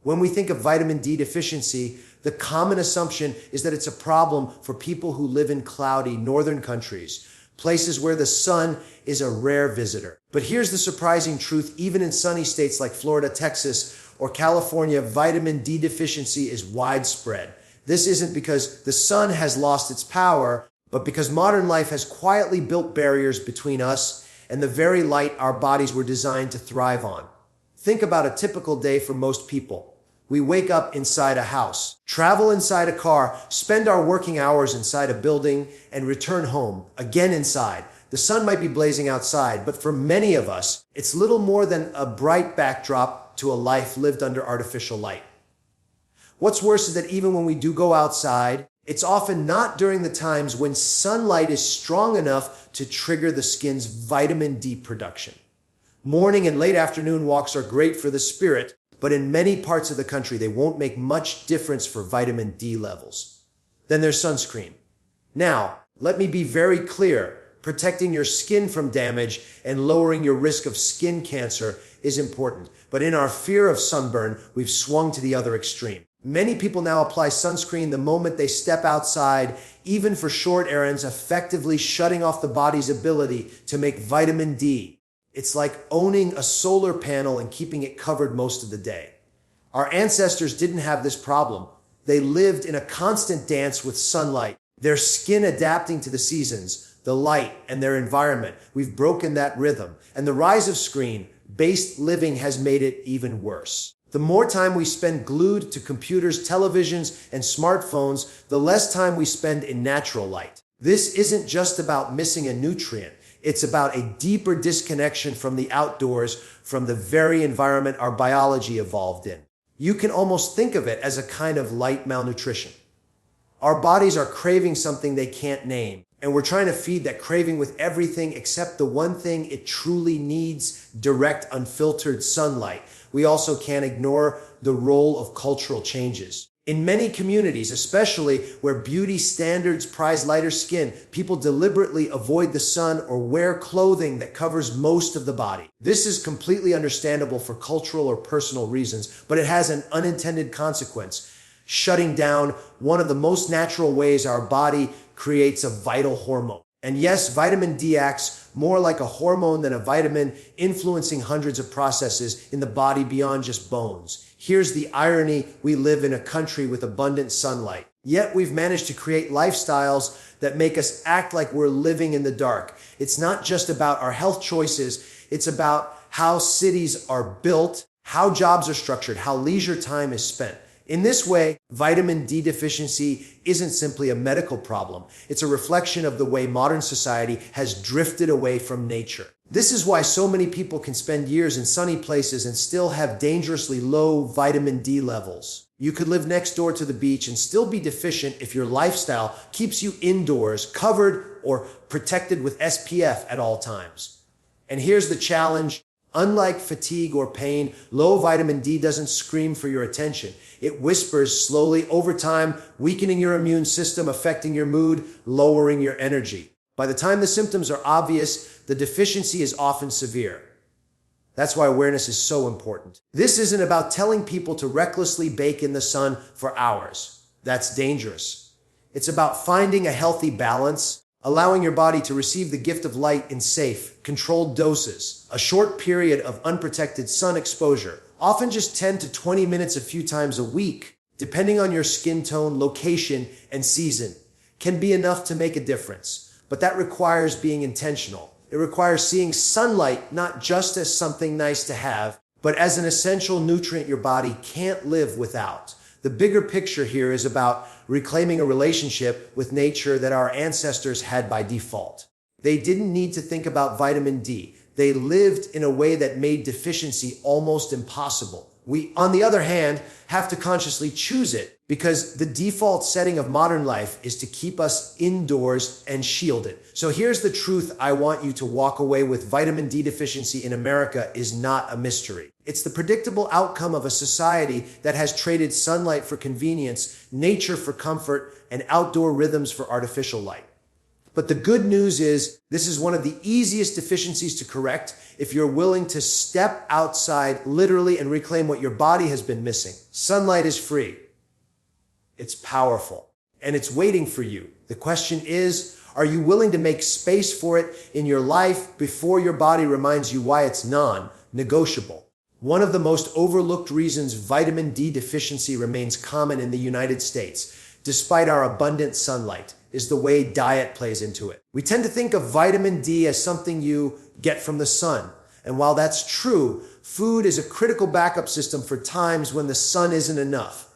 When we think of vitamin D deficiency, the common assumption is that it's a problem for people who live in cloudy northern countries, places where the sun is a rare visitor. But here's the surprising truth: even in sunny states like Florida, Texas, or California, vitamin D deficiency is widespread. This isn't because the sun has lost its power, but because modern life has quietly built barriers between us and the very light our bodies were designed to thrive on. Think about a typical day for most people. We wake up inside a house, travel inside a car, spend our working hours inside a building, and return home, again inside. The sun might be blazing outside, but for many of us, it's little more than a bright backdrop to a life lived under artificial light. What's worse is that even when we do go outside, it's often not during the times when sunlight is strong enough to trigger the skin's vitamin D production. Morning and late afternoon walks are great for the spirit, but in many parts of the country, they won't make much difference for vitamin D levels. Then there's sunscreen. Now, let me be very clear. Protecting your skin from damage and lowering your risk of skin cancer is important. But in our fear of sunburn, we've swung to the other extreme. Many people now apply sunscreen the moment they step outside, even for short errands, effectively shutting off the body's ability to make vitamin D. It's like owning a solar panel and keeping it covered most of the day. Our ancestors didn't have this problem. They lived in a constant dance with sunlight, their skin adapting to the seasons, the light, and their environment. We've broken that rhythm, and the rise of screen-based living has made it even worse. The more time we spend glued to computers, televisions, and smartphones, the less time we spend in natural light. This isn't just about missing a nutrient. It's about a deeper disconnection from the outdoors, from the very environment our biology evolved in. You can almost think of it as a kind of light malnutrition. Our bodies are craving something they can't name, and we're trying to feed that craving with everything except the one thing it truly needs: direct, unfiltered sunlight. We also can't ignore the role of cultural changes. In many communities, especially where beauty standards prize lighter skin, people deliberately avoid the sun or wear clothing that covers most of the body. This is completely understandable for cultural or personal reasons, but it has an unintended consequence: shutting down one of the most natural ways our body creates a vital hormone. And yes, vitamin D acts more like a hormone than a vitamin, influencing hundreds of processes in the body beyond just bones. Here's the irony: we live in a country with abundant sunlight, yet we've managed to create lifestyles that make us act like we're living in the dark. It's not just about our health choices, it's about how cities are built, how jobs are structured, how leisure time is spent. In this way, vitamin D deficiency isn't simply a medical problem. It's a reflection of the way modern society has drifted away from nature. This is why so many people can spend years in sunny places and still have dangerously low vitamin D levels. You could live next door to the beach and still be deficient if your lifestyle keeps you indoors, covered or protected with SPF at all times. And here's the challenge. Unlike fatigue or pain, low vitamin D doesn't scream for your attention. It whispers slowly over time, weakening your immune system, affecting your mood, lowering your energy. By the time the symptoms are obvious, the deficiency is often severe. That's why awareness is so important. This isn't about telling people to recklessly bake in the sun for hours. That's dangerous. It's about finding a healthy balance, allowing your body to receive the gift of light in safe, controlled doses. A short period of unprotected sun exposure, often just 10 to 20 minutes a few times a week, depending on your skin tone, location, and season, can be enough to make a difference. But that requires being intentional. It requires seeing sunlight not just as something nice to have, but as an essential nutrient your body can't live without. The bigger picture here is about reclaiming a relationship with nature that our ancestors had by default. They didn't need to think about vitamin D. They lived in a way that made deficiency almost impossible. We, on the other hand, have to consciously choose it because the default setting of modern life is to keep us indoors and shielded. So here's the truth I want you to walk away with: vitamin D deficiency in America is not a mystery. It's the predictable outcome of a society that has traded sunlight for convenience, nature for comfort, and outdoor rhythms for artificial light. But the good news is this is one of the easiest deficiencies to correct if you're willing to step outside literally and reclaim what your body has been missing. Sunlight is free. It's powerful. And it's waiting for you. The question is, are you willing to make space for it in your life before your body reminds you why it's non-negotiable? One of the most overlooked reasons vitamin D deficiency remains common in the United States, despite our abundant sunlight, is the way diet plays into it. We tend to think of vitamin D as something you get from the sun. And while that's true, food is a critical backup system for times when the sun isn't enough.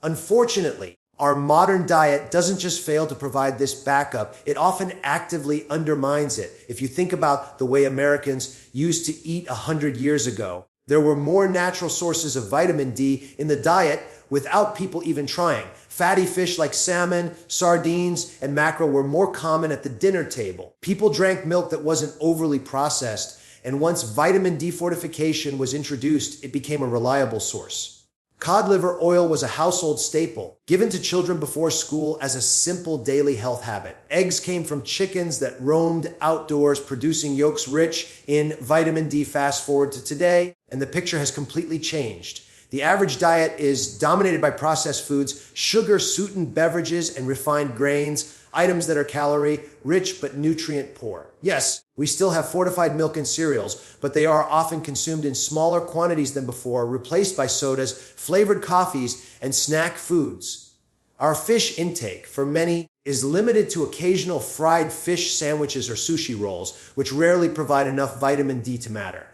Unfortunately, our modern diet doesn't just fail to provide this backup, it often actively undermines it. If you think about the way Americans used to eat 100 years ago, there were more natural sources of vitamin D in the diet without people even trying. Fatty fish like salmon, sardines, and mackerel were more common at the dinner table. People drank milk that wasn't overly processed, and once vitamin D fortification was introduced, it became a reliable source. Cod liver oil was a household staple, given to children before school as a simple daily health habit. Eggs came from chickens that roamed outdoors, producing yolks rich in vitamin D. Fast forward to today, and the picture has completely changed. The average diet is dominated by processed foods, sugar-sweetened beverages, and refined grains, items that are calorie-rich but nutrient-poor. Yes, we still have fortified milk and cereals, but they are often consumed in smaller quantities than before, replaced by sodas, flavored coffees, and snack foods. Our fish intake, for many, is limited to occasional fried fish sandwiches or sushi rolls, which rarely provide enough vitamin D to matter.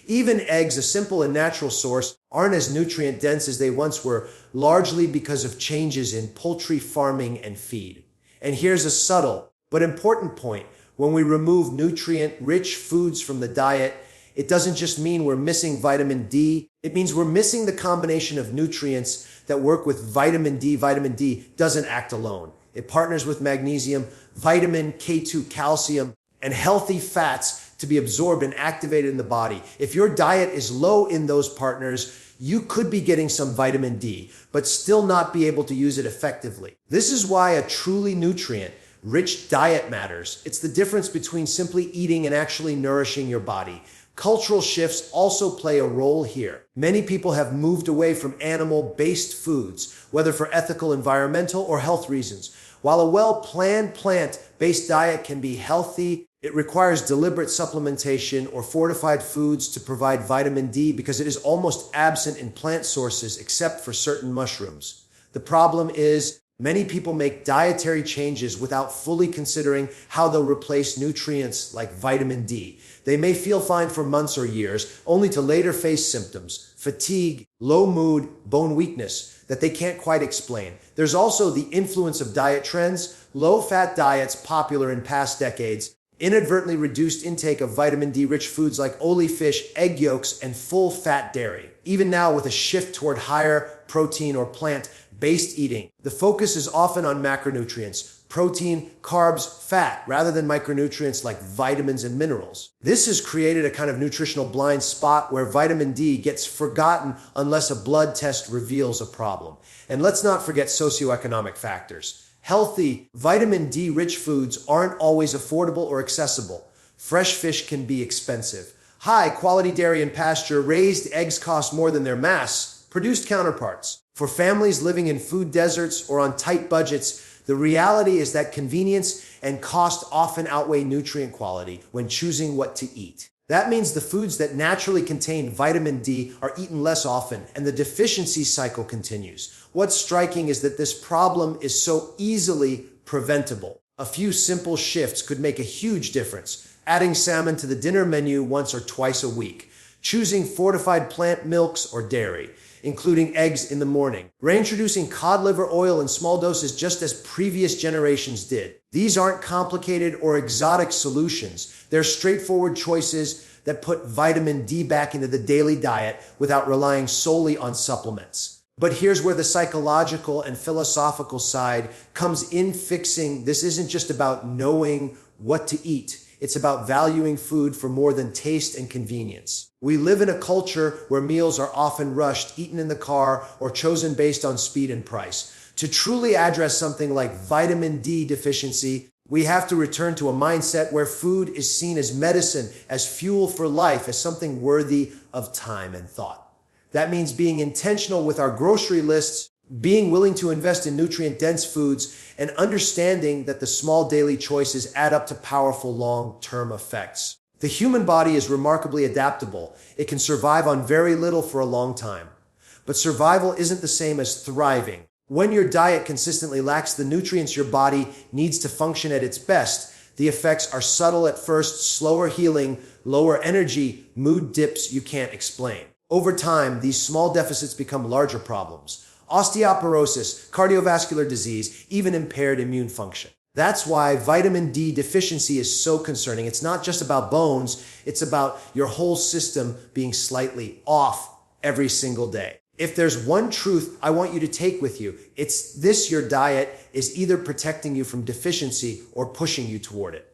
Even eggs, a simple and natural source, aren't as nutrient-dense as they once were, largely because of changes in poultry farming and feed. And here's a subtle but important point. When we remove nutrient-rich foods from the diet, it doesn't just mean we're missing vitamin D. It means we're missing the combination of nutrients that work with vitamin D. Vitamin D doesn't act alone. It partners with magnesium, vitamin K2, calcium, and healthy fats to be absorbed and activated in the body. If your diet is low in those partners, you could be getting some vitamin D, but still not be able to use it effectively. This is why a truly nutrient-rich diet matters. It's the difference between simply eating and actually nourishing your body. Cultural shifts also play a role here. Many people have moved away from animal-based foods, whether for ethical, environmental, or health reasons. While a well-planned plant-based diet can be healthy, it requires deliberate supplementation or fortified foods to provide vitamin D because it is almost absent in plant sources except for certain mushrooms. The problem is many people make dietary changes without fully considering how they'll replace nutrients like vitamin D. They may feel fine for months or years, only to later face symptoms, fatigue, low mood, bone weakness that they can't quite explain. There's also the influence of diet trends. Low-fat diets popular in past decades inadvertently reduced intake of vitamin D-rich foods like olive fish, egg yolks, and full-fat dairy. Even now, with a shift toward higher protein or plant-based eating, the focus is often on macronutrients, protein, carbs, fat, rather than micronutrients like vitamins and minerals. This has created a kind of nutritional blind spot where vitamin D gets forgotten unless a blood test reveals a problem. And let's not forget socioeconomic factors. Healthy, vitamin D-rich foods aren't always affordable or accessible. Fresh fish can be expensive. High-quality dairy and pasture-raised eggs cost more than their mass-produced counterparts. For families living in food deserts or on tight budgets, the reality is that convenience and cost often outweigh nutrient quality when choosing what to eat. That means the foods that naturally contain vitamin D are eaten less often, and the deficiency cycle continues. What's striking is that this problem is so easily preventable. A few simple shifts could make a huge difference. Adding salmon to the dinner menu once or twice a week. Choosing fortified plant milks or dairy, including eggs in the morning. Reintroducing cod liver oil in small doses just as previous generations did. These aren't complicated or exotic solutions. They're straightforward choices that put vitamin D back into the daily diet without relying solely on supplements. But here's where the psychological and philosophical side comes in. Fixing this isn't just about knowing what to eat. It's about valuing food for more than taste and convenience. We live in a culture where meals are often rushed, eaten in the car, or chosen based on speed and price. To truly address something like vitamin D deficiency, We have to return to a mindset where food is seen as medicine, as fuel for life, as something worthy of time and thought. That means being intentional with our grocery lists, being willing to invest in nutrient-dense foods, and understanding that the small daily choices add up to powerful long-term effects. The human body is remarkably adaptable. It can survive on very little for a long time. But survival isn't the same as thriving. When your diet consistently lacks the nutrients your body needs to function at its best, the effects are subtle at first, slower healing, lower energy, mood dips you can't explain. Over time, these small deficits become larger problems. Osteoporosis, cardiovascular disease, even impaired immune function. That's why vitamin D deficiency is so concerning. It's not just about bones, it's about your whole system being slightly off every single day. If there's one truth I want you to take with you, it's this: your diet is either protecting you from deficiency or pushing you toward it.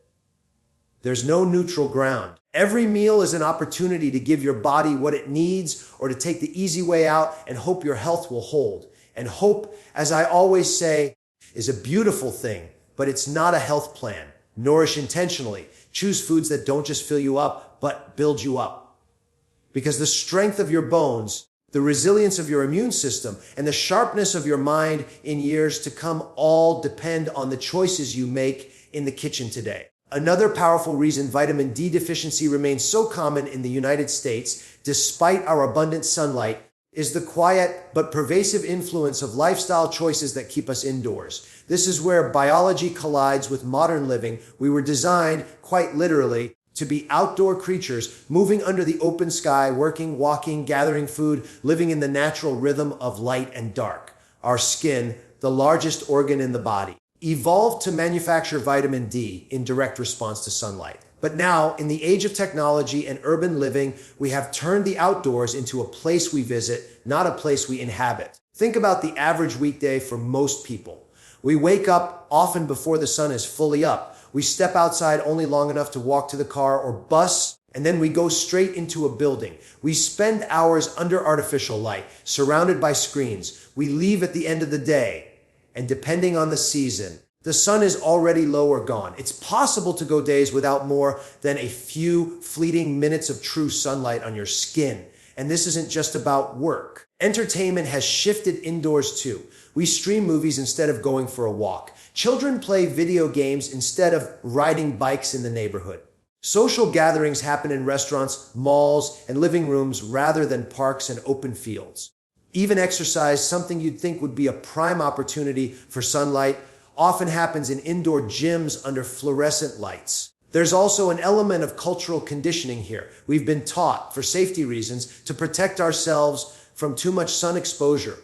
There's no neutral ground. Every meal is an opportunity to give your body what it needs, or to take the easy way out and hope your health will hold. And hope, as I always say, is a beautiful thing, but it's not a health plan. Nourish intentionally. Choose foods that don't just fill you up, but build you up. Because the strength of your bones, the resilience of your immune system, and the sharpness of your mind in years to come all depend on the choices you make in the kitchen today. Another powerful reason vitamin D deficiency remains so common in the United States, despite our abundant sunlight, is the quiet but pervasive influence of lifestyle choices that keep us indoors. This is where biology collides with modern living. We were designed, quite literally, to be outdoor creatures, moving under the open sky, working, walking, gathering food, living in the natural rhythm of light and dark. Our skin, the largest organ in the body, evolved to manufacture vitamin D in direct response to sunlight. But now, in the age of technology and urban living, we have turned the outdoors into a place we visit, not a place we inhabit. Think about the average weekday for most people. We wake up often before the sun is fully up. We step outside only long enough to walk to the car or bus, and then we go straight into a building. We spend hours under artificial light, surrounded by screens. We leave at the end of the day, and depending on the season, the sun is already low or gone. It's possible to go days without more than a few fleeting minutes of true sunlight on your skin. And this isn't just about work. Entertainment has shifted indoors too. We stream movies instead of going for a walk. Children play video games instead of riding bikes in the neighborhood. Social gatherings happen in restaurants, malls, and living rooms rather than parks and open fields. Even exercise, something you'd think would be a prime opportunity for sunlight, often happens in indoor gyms under fluorescent lights. There's also an element of cultural conditioning here. We've been taught, for safety reasons, to protect ourselves from too much sun exposure.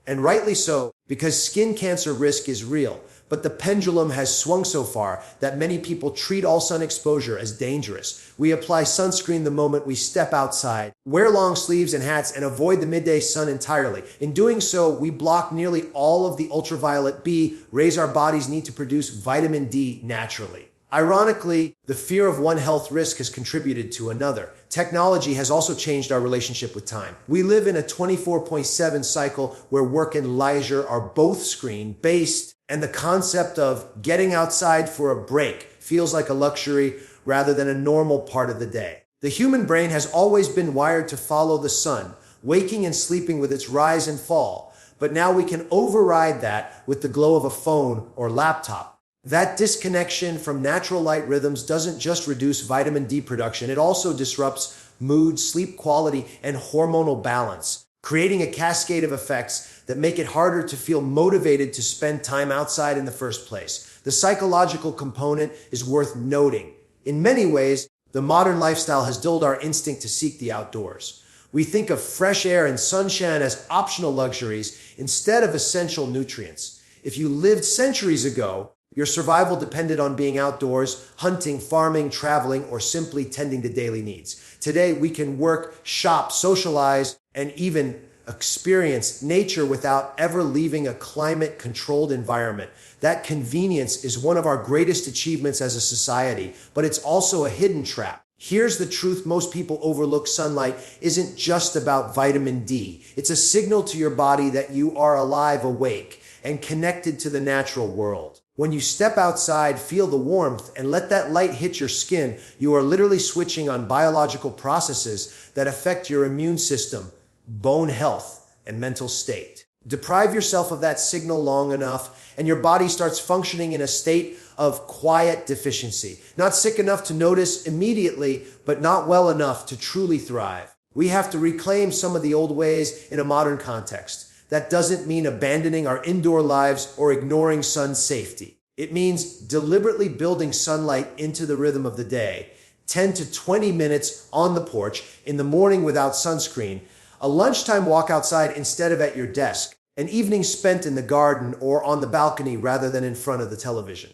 And rightly so, because skin cancer risk is real. But the pendulum has swung so far that many people treat all sun exposure as dangerous. We apply sunscreen the moment we step outside, wear long sleeves and hats, and avoid the midday sun entirely. In doing so, we block nearly all of the ultraviolet B rays our bodies need to produce vitamin D naturally. Ironically, the fear of one health risk has contributed to another. Technology has also changed our relationship with time. We live in a 24/7 cycle where work and leisure are both screen-based, and the concept of getting outside for a break feels like a luxury rather than a normal part of the day. The human brain has always been wired to follow the sun, waking and sleeping with its rise and fall. But now we can override that with the glow of a phone or laptop. That disconnection from natural light rhythms doesn't just reduce vitamin D production, it also disrupts mood, sleep quality, and hormonal balance, creating a cascade of effects that make it harder to feel motivated to spend time outside in the first place. The psychological component is worth noting. In many ways, the modern lifestyle has dulled our instinct to seek the outdoors. We think of fresh air and sunshine as optional luxuries instead of essential nutrients. If you lived centuries ago, your survival depended on being outdoors, hunting, farming, traveling, or simply tending to daily needs. Today, we can work, shop, socialize, and even experience nature without ever leaving a climate-controlled environment. That convenience is one of our greatest achievements as a society, but it's also a hidden trap. Here's the truth most people overlook: sunlight isn't just about vitamin D. It's a signal to your body that you are alive, awake, and connected to the natural world. When you step outside, feel the warmth, and let that light hit your skin, you are literally switching on biological processes that affect your immune system, bone health, and mental state. Deprive yourself of that signal long enough, and your body starts functioning in a state of quiet deficiency. Not sick enough to notice immediately, but not well enough to truly thrive. We have to reclaim some of the old ways in a modern context. That doesn't mean abandoning our indoor lives or ignoring sun safety. It means deliberately building sunlight into the rhythm of the day. 10 to 20 minutes on the porch in the morning without sunscreen, a lunchtime walk outside instead of at your desk, an evening spent in the garden or on the balcony rather than in front of the television.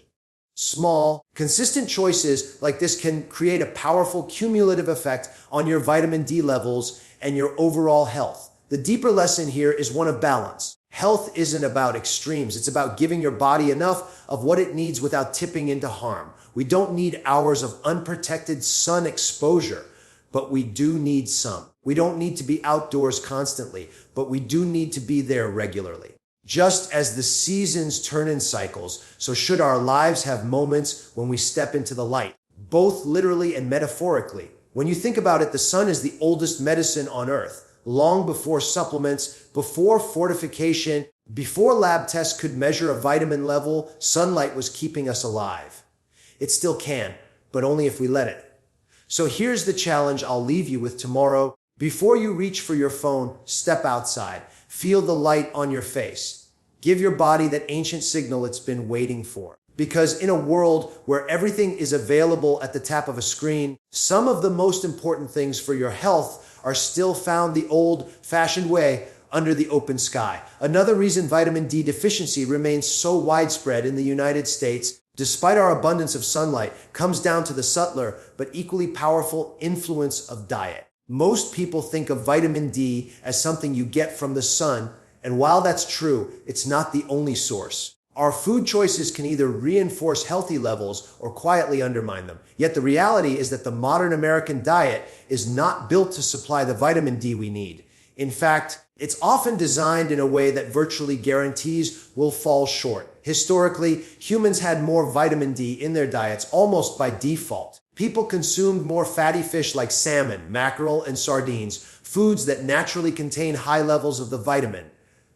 Small, consistent choices like this can create a powerful cumulative effect on your vitamin D levels and your overall health. The deeper lesson here is one of balance. Health isn't about extremes. It's about giving your body enough of what it needs without tipping into harm. We don't need hours of unprotected sun exposure, but we do need some. We don't need to be outdoors constantly, but we do need to be there regularly. Just as the seasons turn in cycles, so should our lives have moments when we step into the light, both literally and metaphorically. When you think about it, the sun is the oldest medicine on earth. Long before supplements, before fortification, before lab tests could measure a vitamin level, sunlight was keeping us alive. It still can, but only if we let it. So here's the challenge I'll leave you with tomorrow. Before you reach for your phone, step outside. Feel the light on your face. Give your body that ancient signal it's been waiting for. Because in a world where everything is available at the tap of a screen, some of the most important things for your health are still found the old-fashioned way, under the open sky. Another reason vitamin D deficiency remains so widespread in the United States, despite our abundance of sunlight, comes down to the subtler but equally powerful influence of diet. Most people think of vitamin D as something you get from the sun, and while that's true, it's not the only source. Our food choices can either reinforce healthy levels or quietly undermine them. Yet the reality is that the modern American diet is not built to supply the vitamin D we need. In fact, it's often designed in a way that virtually guarantees we'll fall short. Historically, humans had more vitamin D in their diets almost by default. People consumed more fatty fish like salmon, mackerel, and sardines, foods that naturally contain high levels of the vitamin.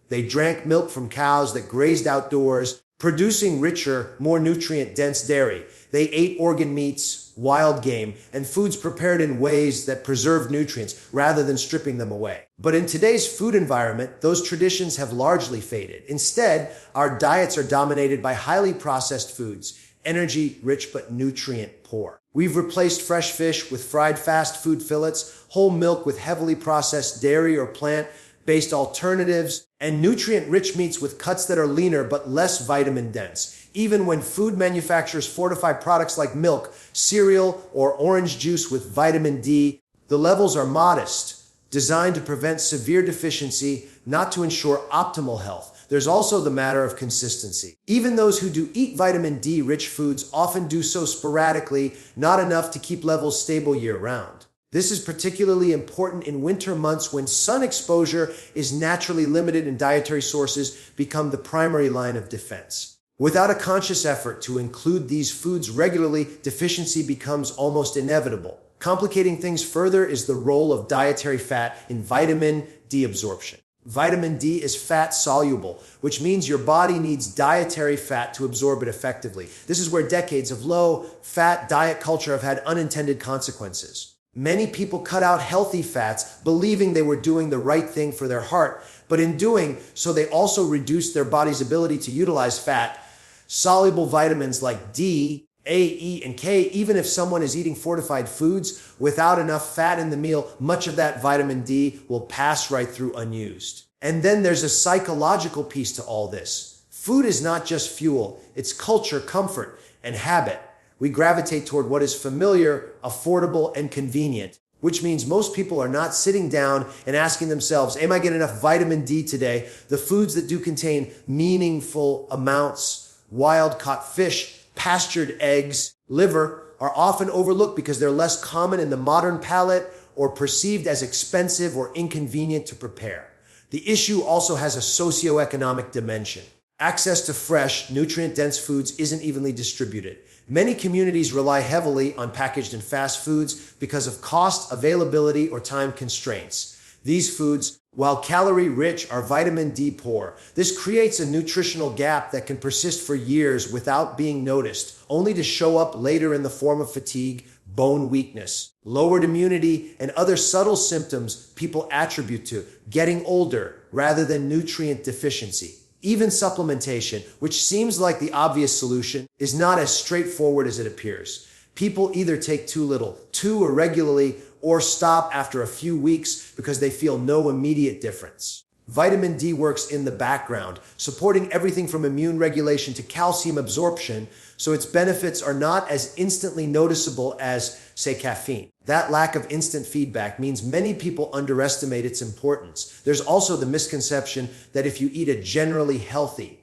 They drank milk from cows that grazed outdoors, producing richer, more nutrient-dense dairy. They ate organ meats, wild game, and foods prepared in ways that preserved nutrients rather than stripping them away. But in today's food environment, those traditions have largely faded. Instead, our diets are dominated by highly processed foods, energy-rich but nutrient-poor. We've replaced fresh fish with fried fast food fillets, whole milk with heavily processed dairy or plant-based alternatives, and nutrient-rich meats with cuts that are leaner but less vitamin-dense. Even when food manufacturers fortify products like milk, cereal, or orange juice with vitamin D, the levels are modest, designed to prevent severe deficiency, not to ensure optimal health. There's also the matter of consistency. Even those who do eat vitamin D-rich foods often do so sporadically, not enough to keep levels stable year-round. This is particularly important in winter months when sun exposure is naturally limited and dietary sources become the primary line of defense. Without a conscious effort to include these foods regularly, deficiency becomes almost inevitable. Complicating things further is the role of dietary fat in vitamin D absorption. Vitamin D is fat soluble, which means your body needs dietary fat to absorb it effectively. This is where decades of low-fat diet culture have had unintended consequences. Many people cut out healthy fats, believing they were doing the right thing for their heart, but in doing so, they also reduced their body's ability to utilize fat-soluble vitamins like D, A, E, and K. Even if someone is eating fortified foods without enough fat in the meal, much of that vitamin D will pass right through unused. And then there's a psychological piece to all this. Food is not just fuel, it's culture, comfort, and habit. We gravitate toward what is familiar, affordable, and convenient, which means most people are not sitting down and asking themselves, am I getting enough vitamin D today? The foods that do contain meaningful amounts, wild-caught fish, pastured eggs, liver, are often overlooked because they're less common in the modern palate or perceived as expensive or inconvenient to prepare. The issue also has a socioeconomic dimension. Access to fresh, nutrient-dense foods isn't evenly distributed. Many communities rely heavily on packaged and fast foods because of cost, availability, or time constraints. These foods, while calorie-rich, are vitamin D poor. This creates a nutritional gap that can persist for years without being noticed, only to show up later in the form of fatigue, bone weakness, lowered immunity, and other subtle symptoms people attribute to getting older rather than nutrient deficiency. Even supplementation, which seems like the obvious solution, is not as straightforward as it appears. People either take too little, too irregularly, or stop after a few weeks because they feel no immediate difference. Vitamin D works in the background, supporting everything from immune regulation to calcium absorption, so its benefits are not as instantly noticeable as, say, caffeine. That lack of instant feedback means many people underestimate its importance. There's also the misconception that if you eat a generally healthy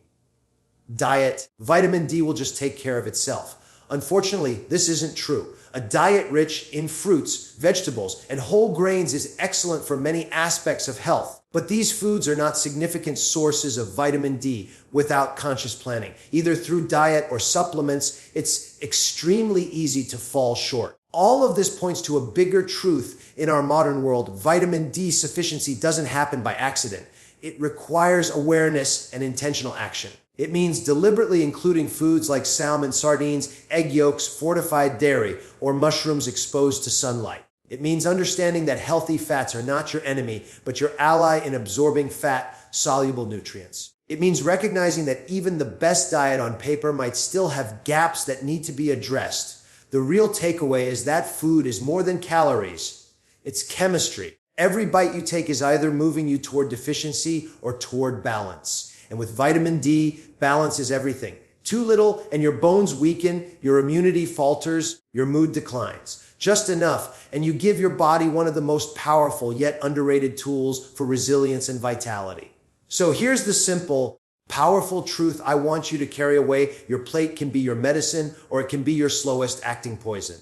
diet, vitamin D will just take care of itself. Unfortunately, this isn't true. A diet rich in fruits, vegetables, and whole grains is excellent for many aspects of health. But these foods are not significant sources of vitamin D without conscious planning. Either through diet or supplements, it's extremely easy to fall short. All of this points to a bigger truth in our modern world. Vitamin D sufficiency doesn't happen by accident. It requires awareness and intentional action. It means deliberately including foods like salmon, sardines, egg yolks, fortified dairy, or mushrooms exposed to sunlight. It means understanding that healthy fats are not your enemy, but your ally in absorbing fat-soluble nutrients. It means recognizing that even the best diet on paper might still have gaps that need to be addressed. The real takeaway is that food is more than calories. It's chemistry. Every bite you take is either moving you toward deficiency or toward balance. And with vitamin D, balance is everything. Too little and your bones weaken, your immunity falters, your mood declines. Just enough and you give your body one of the most powerful yet underrated tools for resilience and vitality. So here's the simple, powerful truth I want you to carry away. Your plate can be your medicine or it can be your slowest acting poison.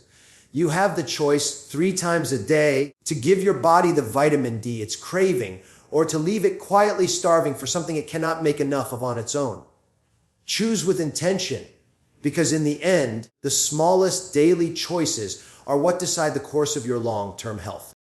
You have the choice 3 times a day to give your body the vitamin D it's craving, or to leave it quietly starving for something it cannot make enough of on its own. Choose with intention, because in the end, the smallest daily choices are what decide the course of your long-term health.